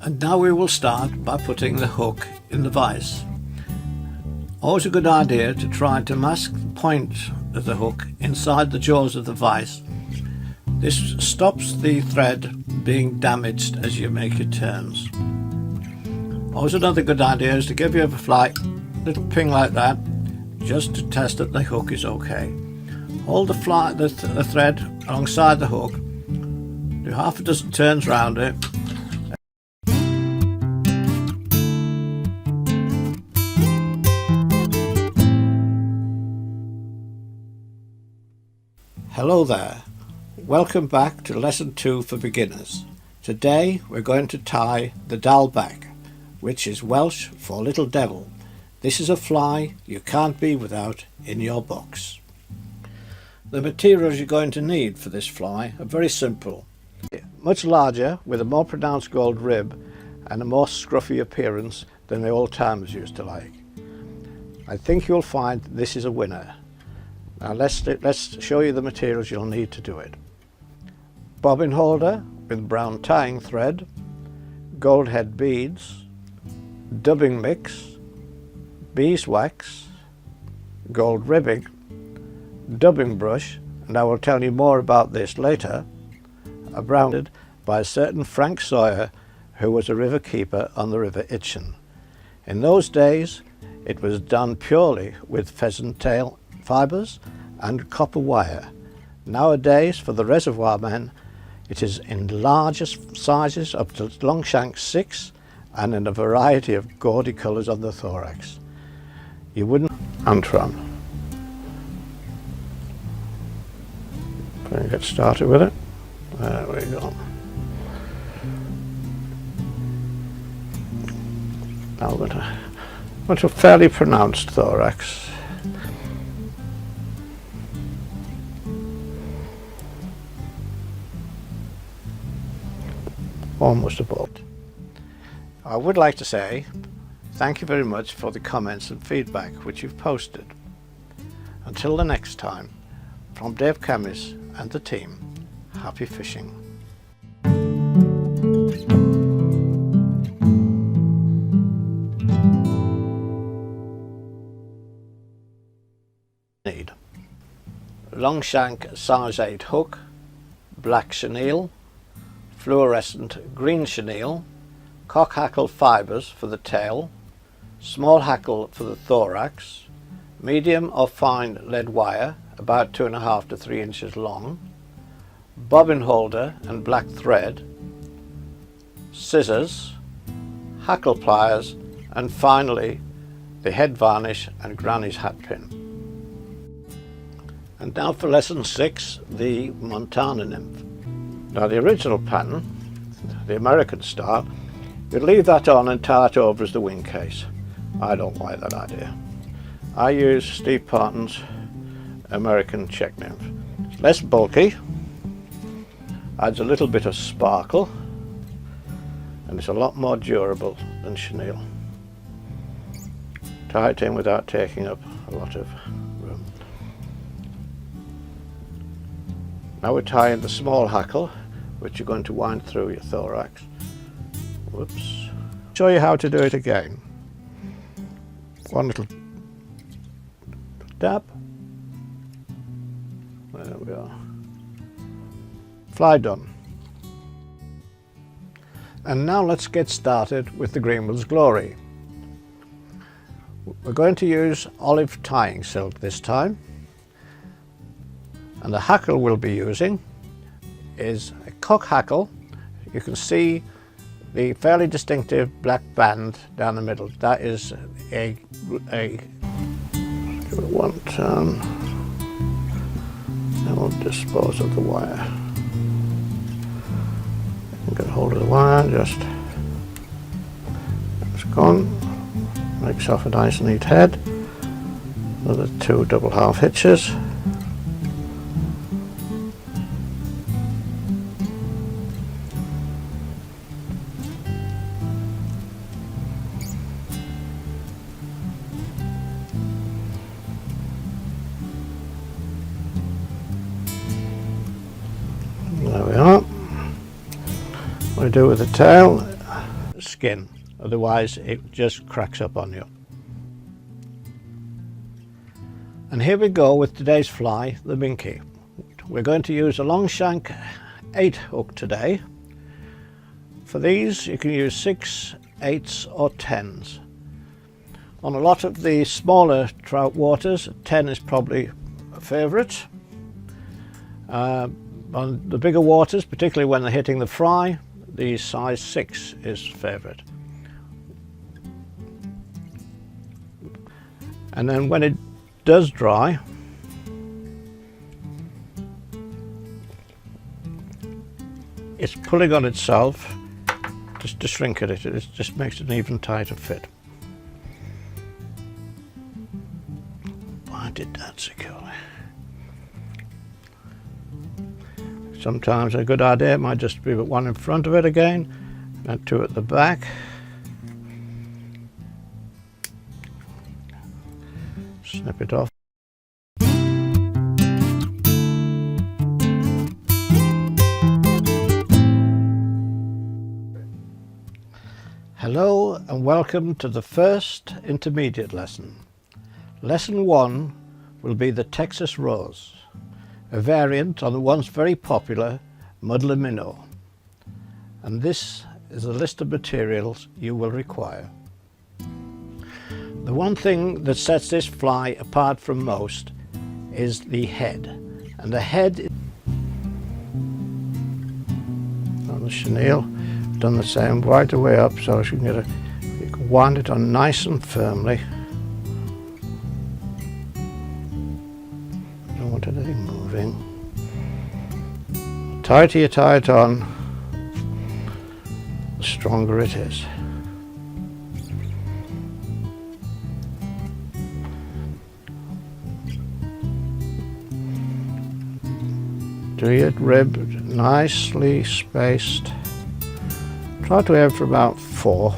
And now we will start by putting the hook in the vise. Always a good idea to try to mask the point of the hook inside the jaws of the vise. This stops the thread being damaged as you make your turns. Always another good idea is to give your fly a little ping like that, just to test that the hook is okay. Hold the thread alongside the hook, do half a dozen turns round it. Hello there, welcome back to lesson 2 for beginners. Today we're going to tie the dalbag, which is Welsh for little devil. This is a fly you can't be without in your box. The materials you're going to need for this fly are very simple. Much larger, with a more pronounced gold rib and a more scruffy appearance than the old timers used to like. I think you'll find this is a winner. Now let's show you the materials you'll need to do it. Bobbin holder with brown tying thread, gold head beads, dubbing mix, beeswax, gold ribbing, dubbing brush, and I will tell you more about this later, are branded by a certain Frank Sawyer, who was a river keeper on the River Itchen. In those days it was done purely with pheasant tail fibres and copper wire. Nowadays, for the reservoir men, it is in larger sizes up to Longshank 6 and in a variety of gaudy colours on the thorax. You wouldn't Antram. Can we get started with it? There we go. Now we've got a fairly pronounced thorax. Almost a bolt. I would like to say thank you very much for the comments and feedback which you've posted. Until the next time, from Dave Camis and the team, happy fishing. Need Longshank size 8 hook, black chenille, fluorescent green chenille, cock hackle fibres for the tail, small hackle for the thorax, medium or fine lead wire about 2.5 to 3 inches long, bobbin holder and black thread, scissors, hackle pliers, and finally the head varnish and granny's hat pin. And now for lesson 6, the Montana nymph. Now the original pattern, the American style, you'd leave that on and tie it over as the wing case. I don't like that idea. I use Steve Parton's American check nymph. It's less bulky, adds a little bit of sparkle, and it's a lot more durable than chenille. Tie it in without taking up a lot of room. Now we're tying the small hackle, which you're going to wind through your thorax. Whoops. Show you how to do it again. One little dab. There we are. Fly done. And now let's get started with the Greenwell's Glory. We're going to use olive tying silk this time. And the hackle we'll be using is a cock hackle. You can see the fairly distinctive black band down the middle. That is a give it one turn, and we'll dispose of the wire. Get hold of the wire, just it's gone. Makes off a nice neat head. Another 2 double half hitches. There we are. What we do with the tail, skin, otherwise it just cracks up on you. And here we go with today's fly, the minke. We're going to use a long shank 8 hook today. For these you can use 6, 8s or 10s. On a lot of the smaller trout waters, 10 is probably a favourite. On the bigger waters, particularly when they're hitting the fry, the size 6 is favourite. And then when it does dry, it's pulling on itself just to shrink it. It just makes it an even tighter fit. Why did that securely? Sometimes a good idea might just be one in front of it again, and 2 at the back. Snip it off. Hello and welcome to the first intermediate lesson. Lesson 1 will be the Texas Rose, a variant on the once very popular muddler minnow. And this is a list of materials you will require. The one thing that sets this fly apart from most is the head. And the head is on the chenille, done the same right the way up so you can wind it on nice and firmly. Don't want anything moving. The tighter you tie it on, the stronger it is. Do your rib nicely spaced. Try to aim for about 4.